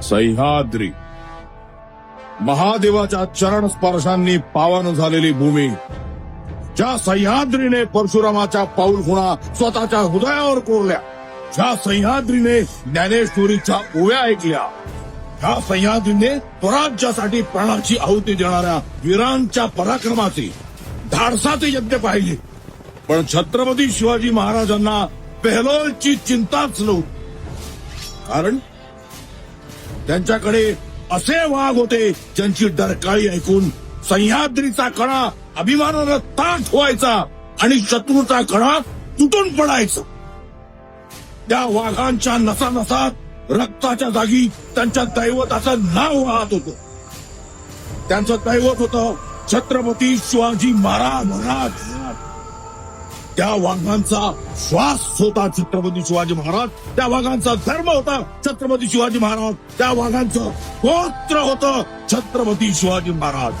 सह्याद्री, महादेवाच्या चरण स्पर्शांनी पावन झालेली भूमी, ज्या सह्याद्रीने परशुरामाच्या पाऊलखुणा स्वतःच्या हृदयावर कोरल्या, ज्या सह्याद्रीने ज्ञानेश्वरीच्या ओव्या ऐकल्या, ज्या सह्याद्रीने स्वराज्यासाठी प्राणाची आहुती देणाऱ्या वीरांच्या पराक्रमाचे, धाडसाचे यज्ञ पाहिले, पण छत्रपती शिवाजी महाराजांना पेहलोलची चिंताच नव्हती. कारण त्यांच्याकडे असे वाघ होते ज्यांची डरकाळी ऐकून सह्याद्रीचा कणा अभिमानानं ताठ व्हायचा आणि शत्रूचा कणा तुटून पडायचा. त्या वाघांच्या नसानसात रक्ताच्या जागी त्यांच्या दैवताचं नाव वाहत होतं. त्यांचं दैवत होतं छत्रपती शिवाजी महाराज. त्या वाघांचा श्वास होता छत्रपती शिवाजी महाराज, त्या वाघांचा धर्म होता छत्रपती शिवाजी महाराज, त्या वाघांचं गोत्र होतं छत्रपती शिवाजी महाराज.